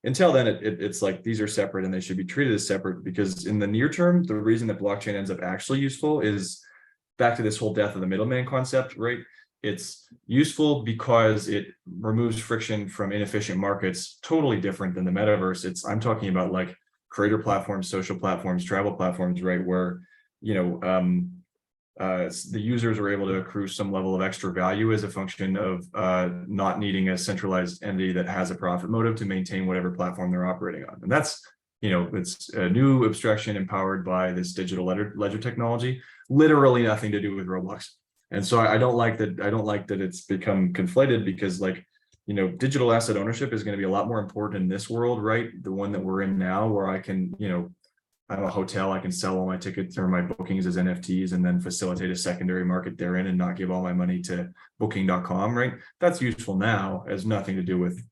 until then, it's like these are separate and they should be treated as separate, because in the near term, the reason that blockchain ends up actually useful is back to this whole death of the middleman concept, right? It's useful because it removes friction from inefficient markets, totally different than the metaverse. I'm talking about like creator platforms, social platforms, travel platforms, right? Where, you know, the users are able to accrue some level of extra value as a function of not needing a centralized entity that has a profit motive to maintain whatever platform they're operating on. And that's, you know, it's a new abstraction empowered by this digital ledger technology, literally nothing to do with Roblox. And so I don't like that. I don't like that it's become conflated, because like, you know, digital asset ownership is going to be a lot more important in this world, right? The one that we're in now, where I can, you know, I'm a hotel, I can sell all my tickets or my bookings as NFTs and then facilitate a secondary market therein and not give all my money to booking.com, right? That's useful now, has nothing to do with,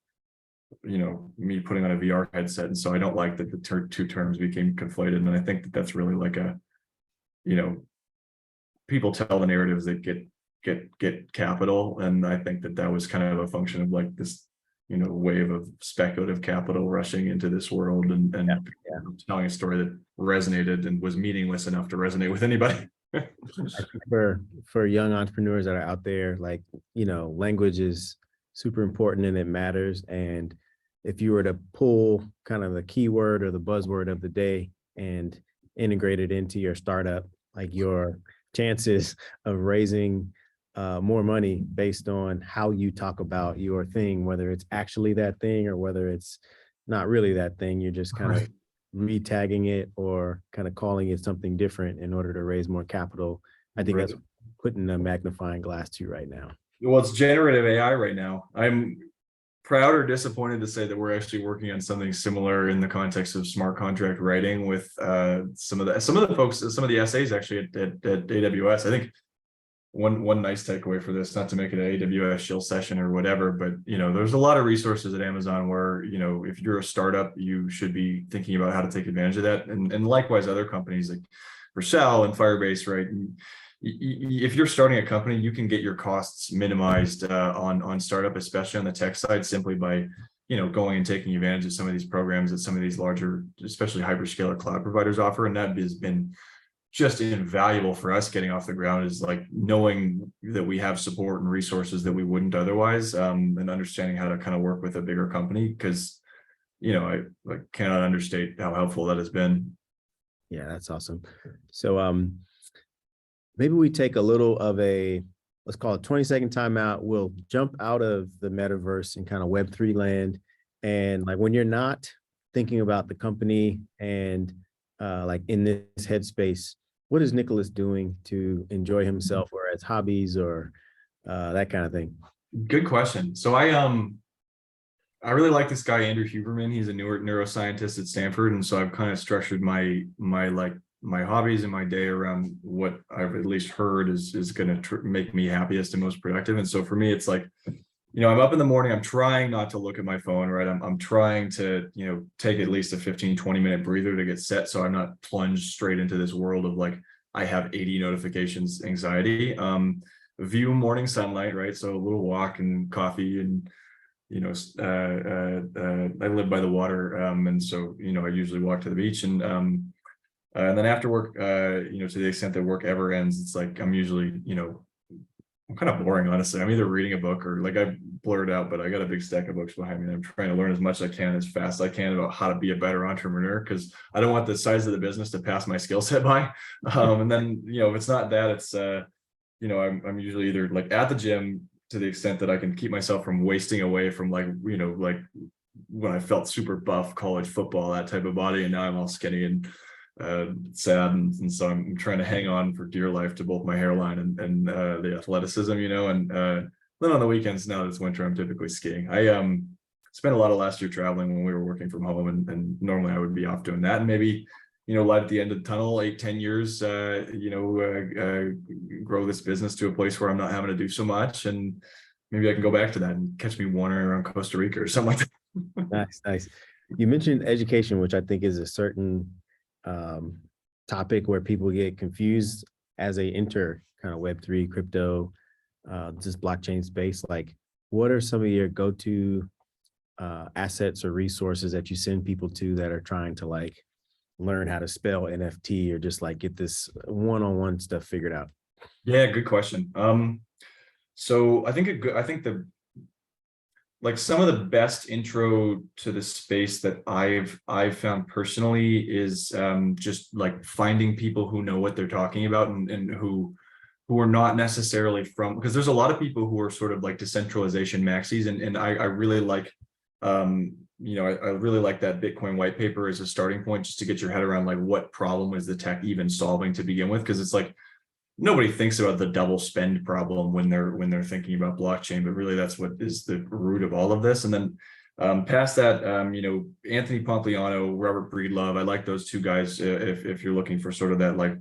you know, me putting on a VR headset. And so I don't like that the two terms became conflated. And I think that that's really like a, you know, people tell the narratives that get capital, and I think that that was kind of a function of like this, you know, wave of speculative capital rushing into this world and telling a story that resonated and was meaningless enough to resonate with anybody. I think for young entrepreneurs that are out there, like, you know, language is super important and it matters. And if you were to pull kind of the keyword or the buzzword of the day and integrate it into your startup, like your chances of raising more money based on how you talk about your thing, whether it's actually that thing or whether it's not really that thing, you're just kind of re-tagging it or kind of calling it something different in order to raise more capital. I think that's putting a magnifying glass to right now. Well, it's generative AI right now. I'm proud or disappointed to say that we're actually working on something similar in the context of smart contract writing with some of the folks, some of the essays actually at AWS. I think one nice takeaway for this, not to make it an AWS shill session or whatever, but you know, there's a lot of resources at Amazon where, you know, if you're a startup, you should be thinking about how to take advantage of that. And likewise, other companies like Vercel and Firebase, right? If you're starting a company, you can get your costs minimized on startup, especially on the tech side, simply by, you know, going and taking advantage of some of these programs that some of these larger, especially hyperscaler cloud providers offer. And that has been just invaluable for us getting off the ground, is like knowing that we have support and resources that we wouldn't otherwise, and understanding how to kind of work with a bigger company, because, you know, I cannot understate how helpful that has been. Yeah, that's awesome. So maybe we take a little of a, let's call it 20-second timeout. We'll jump out of the metaverse and kind of Web3 land. And like when you're not thinking about the company and like in this headspace, what is Nikolas doing to enjoy himself, or as hobbies or that kind of thing? Good question. So I really like this guy, Andrew Huberman. He's a neuroscientist at Stanford. And so I've kind of structured my hobbies and my day around what I've at least heard is going to make me happiest and most productive. And so for me, it's like, you know, I'm up in the morning, I'm trying not to look at my phone, right? I'm trying to, you know, take at least a 15-20 minute breather to get set, so I'm not plunged straight into this world of like, I have 80 notifications anxiety. View morning sunlight, right? So a little walk and coffee, and, you know, I live by the water. And so, you know, I usually walk to the beach, and then after work, you know, to the extent that work ever ends, it's like, I'm usually, you know, I'm kind of boring, honestly. I'm either reading a book or, like, I blurred out, but I got a big stack of books behind me. And I'm trying to learn as much as I can, as fast as I can, about how to be a better entrepreneur, because I don't want the size of the business to pass my skill set by. And then, you know, if it's not that, it's, you know, I'm usually either like at the gym, to the extent that I can keep myself from wasting away from, like, you know, like when I felt super buff college football, that type of body, and now I'm all skinny and sad, and so I'm trying to hang on for dear life to both my hairline and the athleticism, you know. And then on the weekends, now that it's winter, I'm typically skiing. I spent a lot of last year traveling when we were working from home, and normally I would be off doing that, and maybe, you know, light at the end of the tunnel, 8-10 years, you know, grow this business to a place where I'm not having to do so much, and maybe I can go back to that and catch me wandering around Costa Rica or something like that. Nice. You mentioned education, which I think is a certain topic where people get confused as they enter kind of Web3, crypto, just blockchain space. Like, what are some of your go-to assets or resources that you send people to that are trying to like learn how to spell NFT or just like get this one-on-one stuff figured out? Yeah, good question. So I think I think the like some of the best intro to the space that I've found personally is just like finding people who know what they're talking about, and who are not necessarily from, because there's a lot of people who are sort of like decentralization maxis, and I really like I really like that Bitcoin white paper as a starting point, just to get your head around like what problem is the tech even solving to begin with, because it's like nobody thinks about the double spend problem when they're thinking about blockchain, but really that's what is the root of all of this. And then past that, Anthony Pompliano, Robert Breedlove, I like those two guys if you're looking for sort of that like,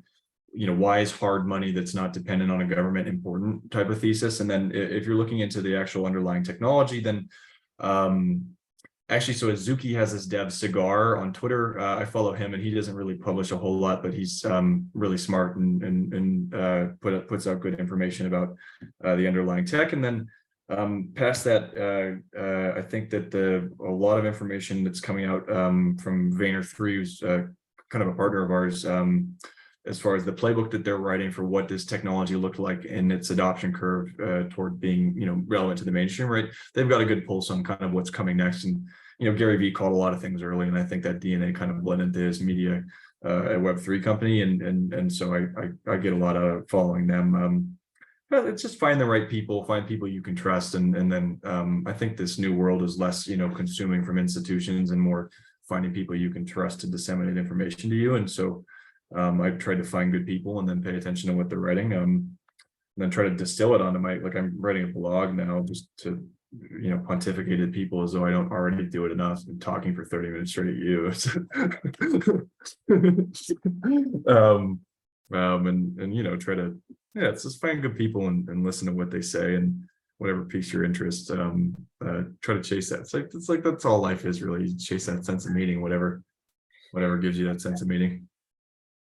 why is hard money that's not dependent on a government important type of thesis. And then if you're looking into the actual underlying technology, then actually, so Azuki has this dev Cigar on Twitter. I follow him, and he doesn't really publish a whole lot, but he's really smart and puts out good information about the underlying tech. And then past that, I think that a lot of information that's coming out from Vayner3, who's kind of a partner of ours, as far as the playbook that they're writing for what this technology looked like and its adoption curve toward being, relevant to the mainstream, right? They've got a good pulse on kind of what's coming next. And, Gary Vee called a lot of things early, and I think that DNA kind of blended into his media at Web3 company. And so I get a lot of following them. It's just find the right people, find people you can trust. And then I think this new world is less, consuming from institutions and more finding people you can trust to disseminate information to you. And so I've tried to find good people and then pay attention to what they're writing, and then try to distill it onto I'm writing a blog now just to, pontificate at people as though I don't already do it enough. I'm talking for 30 minutes straight at you. And try to, it's just find good people and listen to what they say, and whatever piques your interest, try to chase that. It's like that's all life is really. You chase that sense of meaning, whatever gives you that sense of meaning.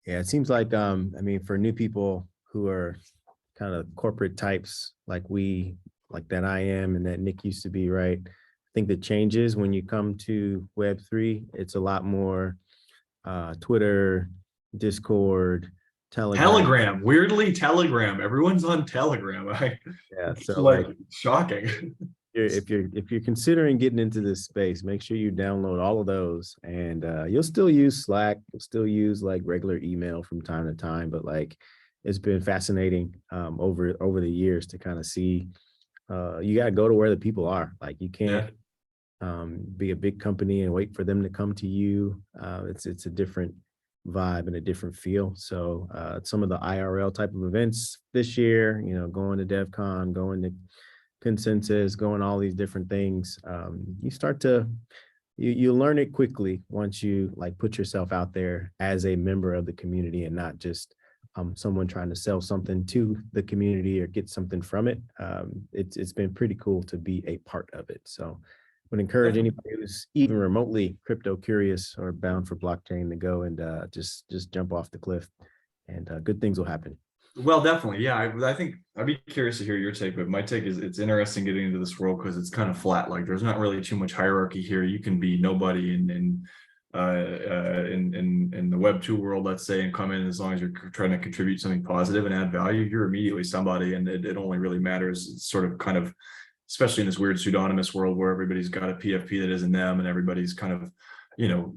Yeah, it seems like for new people who are kind of corporate types like that I am and that Nick used to be, right? I think the changes when you come to Web3, it's a lot more Twitter, Discord, Telegram. Weirdly, Telegram. Everyone's on Telegram. Yeah, it's so like shocking. if you're considering getting into this space, make sure you download all of those, and you'll still use Slack, you'll still use like regular email from time to time, but like it's been fascinating over the years to kind of see you got to go to where the people are. Like you can't be a big company and wait for them to come to you. It's a different vibe and a different feel. So some of the IRL type of events this year, going to DevCon, going to Consensus, going all these different things, you start to you learn it quickly once you like put yourself out there as a member of the community and not just someone trying to sell something to the community or get something from it. It's been pretty cool to be a part of it. So would encourage anybody who's even remotely crypto curious or bound for blockchain to go and just jump off the cliff, and good things will happen. Well, definitely. Yeah. I think I'd be curious to hear your take, but my take is it's interesting getting into this world because it's kind of flat. Like there's not really too much hierarchy here. You can be nobody in the Web2 world, let's say, and come in as long as you're trying to contribute something positive and add value, you're immediately somebody. And it only really matters. It's sort of kind of, especially in this weird pseudonymous world where everybody's got a PFP that isn't them and everybody's kind of,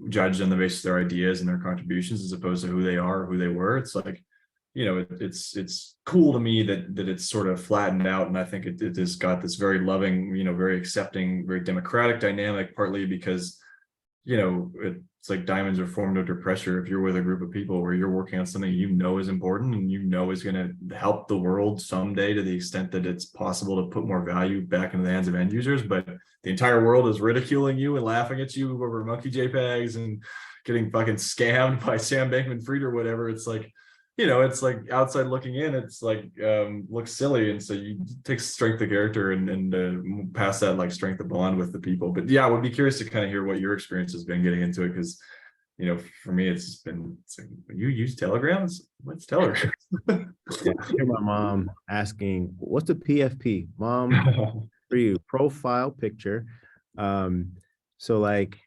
judged on the basis of their ideas and their contributions as opposed to who they are or who they were. It's like, it's cool to me that it's sort of flattened out, and I think it has got this very loving, very accepting, very democratic dynamic. Partly because, it's like diamonds are formed under pressure. If you're with a group of people where you're working on something is important and is going to help the world someday to the extent that it's possible to put more value back into the hands of end users, but the entire world is ridiculing you and laughing at you over monkey JPEGs and getting fucking scammed by Sam Bankman-Fried or whatever, it's like, it's like outside looking in, it's like looks silly. And so you take strength of character and pass that like strength of bond with the people. But yeah, I would be curious to kind of hear what your experience has been getting into it, because for me, it's like, you use Telegrams? What's Telegram? Yeah, I hear my mom asking, "What's the PFP, mom?" For you, profile picture. Um, so like,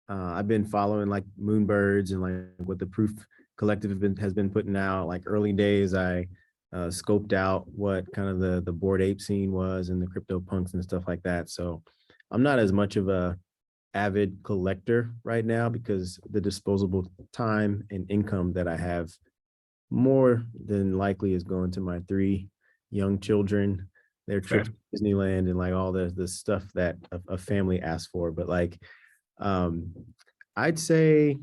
I've been following like Moonbirds and like what the Proof Collective has been putting out. Like early days, I scoped out what kind of the Bored Ape scene was and the crypto punks and stuff like that. So I'm not as much of a avid collector right now because the disposable time and income that I have more than likely is going to my three young children, their Fair. trips to Disneyland and like all the stuff that a family asks for. But like, um, I'd say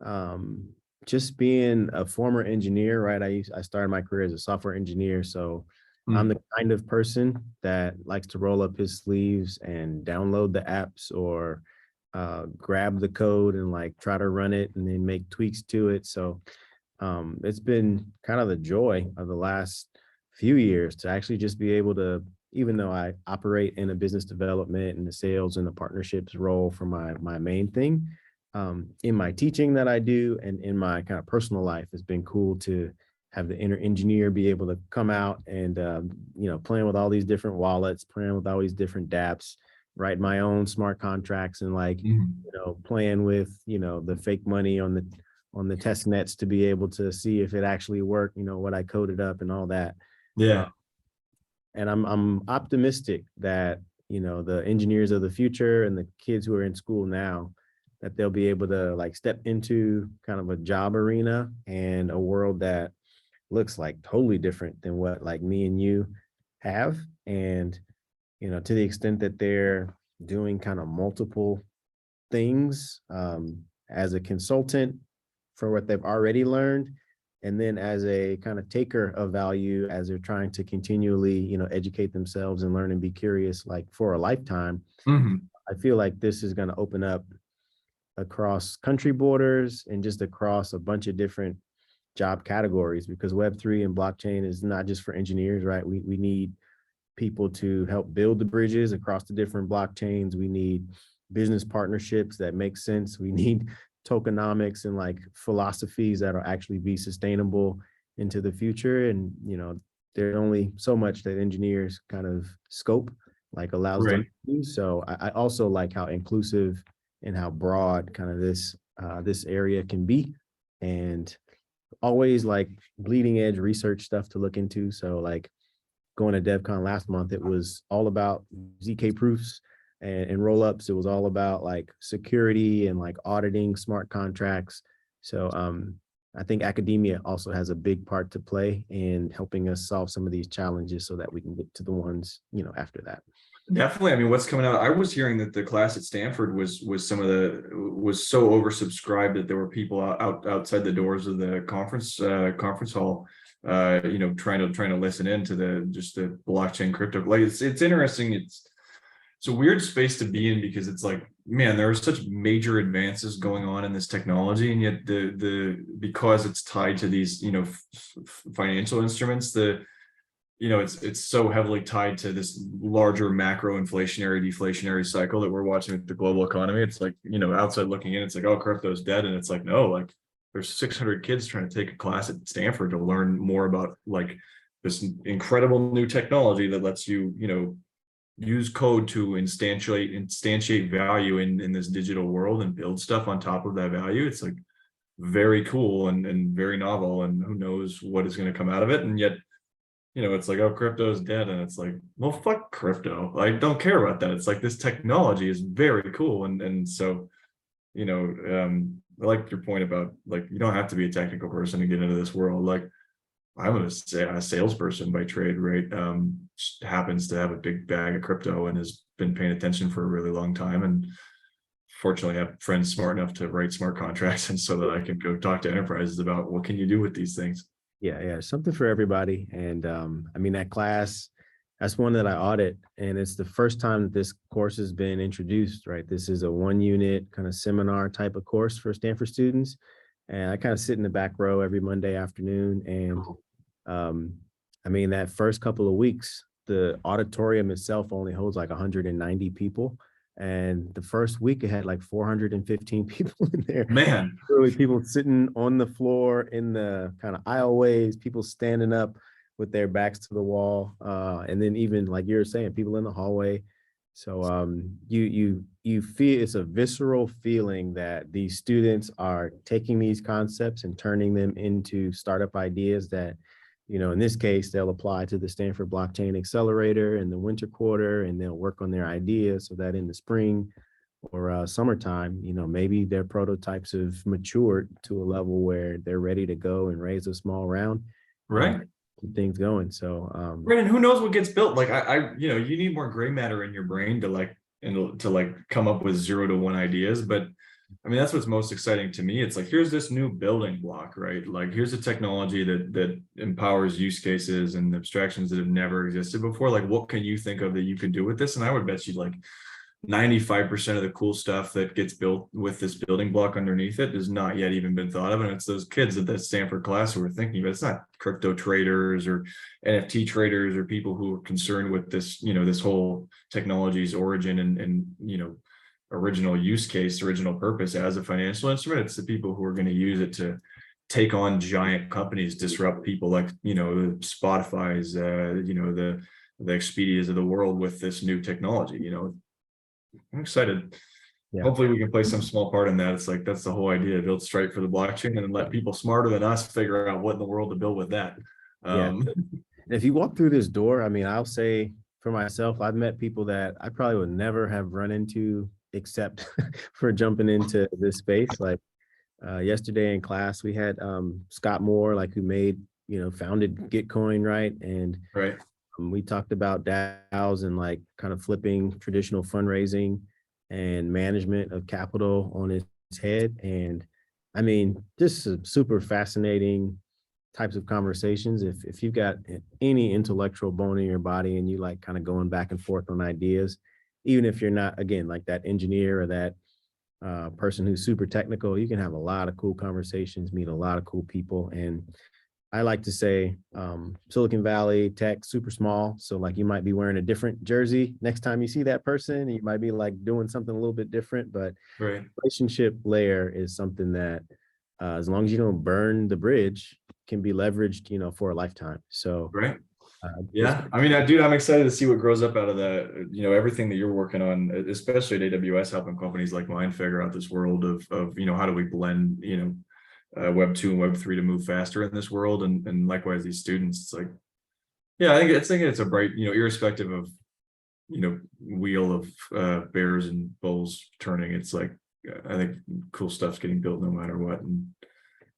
um, just being a former engineer, right? I started my career as a software engineer, so I'm Mm, the kind of person that likes to roll up his sleeves and download the apps or grab the code and like try to run it and then make tweaks to it. So it's been kind of the joy of the last few years to actually just be able to, even though I operate in a business development and the sales and the partnerships role for my main thing, in my teaching that I do and in my kind of personal life, it's been cool to have the inner engineer be able to come out and playing with all these different wallets, playing with all these different dApps, write my own smart contracts and like mm, playing with the fake money on the test nets to be able to see if it actually worked, what I coded up and all that. Uh, yeah. and I'm optimistic that, the engineers of the future and the kids who are in school now, that they'll be able to like step into kind of a job arena and a world that looks like totally different than what like me and you have. And, to the extent that they're doing kind of multiple things as a consultant for what they've already learned, and then as a kind of taker of value as they're trying to continually educate themselves and learn and be curious like for a lifetime. Mhm. I feel like this is going to open up across country borders and just across a bunch of different job categories, because Web3 and blockchain is not just for engineers, right? We need people to help build the bridges across the different blockchains. We need business partnerships that make sense. We need tokenomics and like philosophies that'll actually be sustainable into the future. And, there's only so much that engineers kind of scope like allows them Right. to do. So I also like how inclusive and how broad kind of this area can be. And always like bleeding edge research stuff to look into. So like going to DevCon last month, it was all about ZK proofs and rollups. It was all about like security and like auditing smart contracts. So I think academia also has a big part to play in helping us solve some of these challenges so that we can get to the ones, after that. Definitely. I mean, what's coming out? I was hearing that the class at Stanford was so oversubscribed that there were people outside the doors of the conference hall, trying to listen in to the blockchain crypto. Like it's interesting. It's a weird space to be in because it's like, man, there are such major advances going on in this technology, and yet because it's tied to these financial instruments, it's so heavily tied to this larger macro inflationary deflationary cycle that we're watching with the global economy. It's like, outside looking in, it's like, oh, crypto's dead. And it's like, no, like there's 600 kids trying to take a class at Stanford to learn more about like this incredible new technology that lets you, use code to instantiate value in this digital world and build stuff on top of that value. It's like very cool and very novel, and who knows what is going to come out of it. And yet, it's like, oh, crypto is dead. And it's like, well, fuck crypto. I don't care about that. It's like this technology is very cool. And so, I like your point about like, you don't have to be a technical person to get into this world. Like I'm going to say a salesperson by trade, right? Just happens to have a big bag of crypto and has been paying attention for a really long time. And fortunately I have friends smart enough to write smart contracts. And so that I can go talk to enterprises about what can you do with these things. Yeah, something for everybody. And I mean, that class, that's one that I audit. And it's the first time that this course has been introduced, right? This is a 1 unit kind of seminar type of course for Stanford students. And I kind of sit in the back row every Monday afternoon. And I mean, that first couple of weeks, the auditorium itself only holds like 190 people. And the first week it had like 415 people in there. Man, Really, people sitting on the floor in the kind of aisleways, people standing up with their backs to the wall, and then even like you're saying, people in the hallway. So you feel it's a visceral feeling that these students are taking these concepts and turning them into startup ideas that, in this case, they'll apply to the Stanford Blockchain Accelerator in the winter quarter, and they'll work on their ideas so that in the spring or summertime, maybe their prototypes have matured to a level where they're ready to go and raise a small round and right. keep things going. So Brandon, who knows what gets built? Like you need more gray matter in your brain to like come up with 0 to 1 ideas. But I mean, that's what's most exciting to me. It's like, here's this new building block, right? Like, here's a technology that empowers use cases and abstractions that have never existed before. Like, what can you think of that you can do with this? And I would bet you like 95% of the cool stuff that gets built with this building block underneath it has not yet even been thought of. And it's those kids at that Stanford class who are thinking of it. It's not crypto traders or NFT traders or people who are concerned with this, this whole technology's origin and original use case, original purpose as a financial instrument. It's the people who are going to use it to take on giant companies, disrupt people like, Spotify's, the Expedias of the world with this new technology. I'm excited. yeah, Hopefully we can play some small part in that. It's like, that's the whole idea, build Stripe for the blockchain and then let people smarter than us figure out what in the world to build with that. yeah. And if you walk through this door, I mean, I'll say for myself, I've met people that I probably would never have run into except for jumping into this space. Like yesterday in class, we had Scott Moore, like who founded Gitcoin, right? And Right. we talked about DAOs and like kind of flipping traditional fundraising and management of capital on its head. And I mean, just a super fascinating types of conversations. If you've got any intellectual bone in your body and you like kind of going back and forth on ideas, even if you're not, again, like that engineer or that person who's super technical, you can have a lot of cool conversations, meet a lot of cool people. And I like to say Silicon Valley tech, super small. So like you might be wearing a different jersey next time you see that person, and you might be like doing something a little bit different, but Right. relationship layer is something that as long as you don't burn the bridge, can be leveraged, for a lifetime. So Right. it's Yeah. I mean, dude, I'm excited to see what grows up out of that, everything that you're working on, especially at AWS, helping companies like mine figure out this world of how do we blend, Web 2 and Web 3 to move faster in this world. And likewise, these students, it's like, yeah, I think it's a bright, irrespective of, wheel of bears and bulls turning. It's like, I think cool stuff's getting built no matter what. And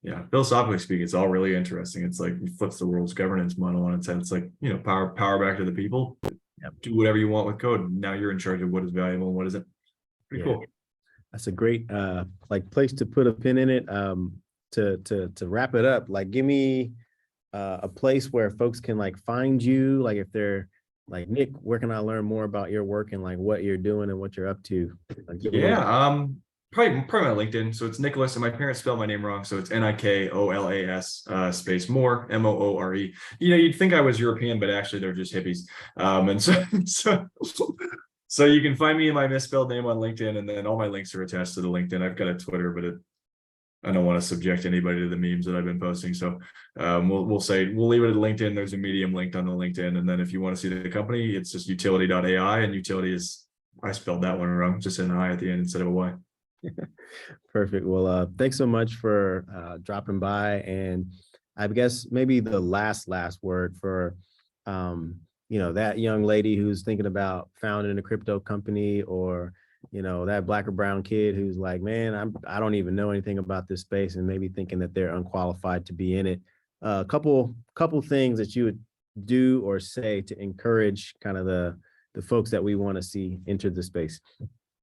yeah, philosophically speaking, it's all really interesting. It's like it flips the world's governance model on its head. It's like, power back to the people, Yep. do whatever you want with code. Now you're in charge of what is valuable and what isn't. Pretty Yeah, cool. that's a great like place to put a pin in it. To wrap it up, like give me a place where folks can like find you, like if they're like, Nick, where can I learn more about your work and like what you're doing and what you're up to? Like, give a little. Yeah, probably my LinkedIn. So it's Nikolas, and my parents spelled my name wrong. So it's Nikolas space Moore, Moore. You'd think I was European, but actually they're just hippies. And so you can find me in my misspelled name on LinkedIn, and then all my links are attached to the LinkedIn. I've got a Twitter, but I don't want to subject anybody to the memes that I've been posting. So we'll leave it at LinkedIn. There's a Medium linked on the LinkedIn. And then if you want to see the company, it's just Utiliti.ai, and Utility is, I spelled that one wrong, just an I at the end instead of a Y. Perfect. Well, thanks so much for dropping by. And I guess maybe the last word for, that young lady who's thinking about founding a crypto company, or, that Black or brown kid who's like, man, I don't even know anything about this space, and maybe thinking that they're unqualified to be in it. A couple things that you would do or say to encourage kind of the folks that we want to see enter the space.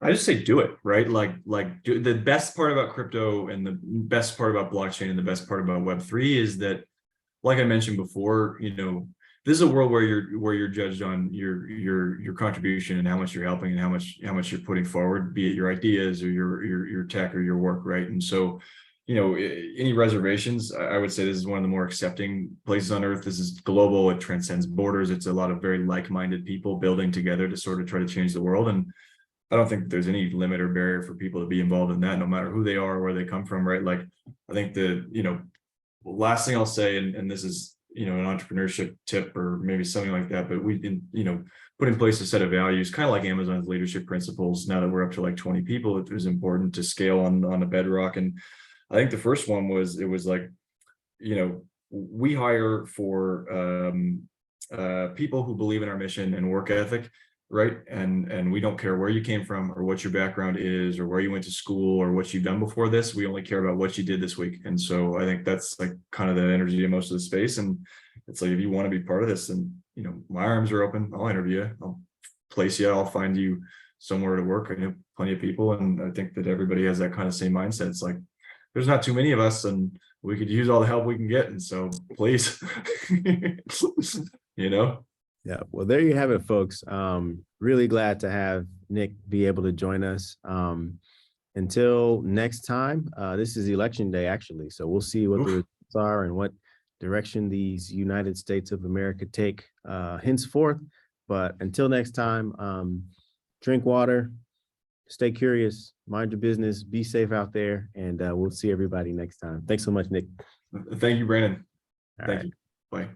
I just say do it, right? The best part about crypto and the best part about blockchain and the best part about Web3 is that, like I mentioned before, this is a world where you're judged on your contribution and how much you're helping and how much you're putting forward, be it your ideas or your tech or your work, right? And so, any reservations, I would say this is one of the more accepting places on earth. This is global, it transcends borders. It's a lot of very like-minded people building together to sort of try to change the world. And I don't think there's any limit or barrier for people to be involved in that, no matter who they are or where they come from, right? Like, I think the, last thing I'll say, and this is, an entrepreneurship tip or maybe something like that, but we can, put in place a set of values, kind of like Amazon's leadership principles. Now that we're up to like 20 people, it was important to scale on a bedrock. And I think the first one was, it was like, we hire for people who believe in our mission and work ethic, right? And we don't care where you came from or what your background is or where you went to school or what you've done before this. We only care about what you did this week. And so I think that's like kind of the energy of most of the space. And it's like, if you want to be part of this, and my arms are open, I'll interview you, I'll place you, I'll find you somewhere to work. I know plenty of people, and I think that everybody has that kind of same mindset. It's like, there's not too many of us, and we could use all the help we can get. And so please, Yeah, well, there you have it, folks. Really glad to have Nick be able to join us. Until next time, this is election day, actually. So we'll see what the results are and what direction these United States of America take henceforth. But until next time, drink water, stay curious, mind your business, be safe out there, and we'll see everybody next time. Thanks so much, Nick. Thank you, Brandon. All Thank right. you. Bye.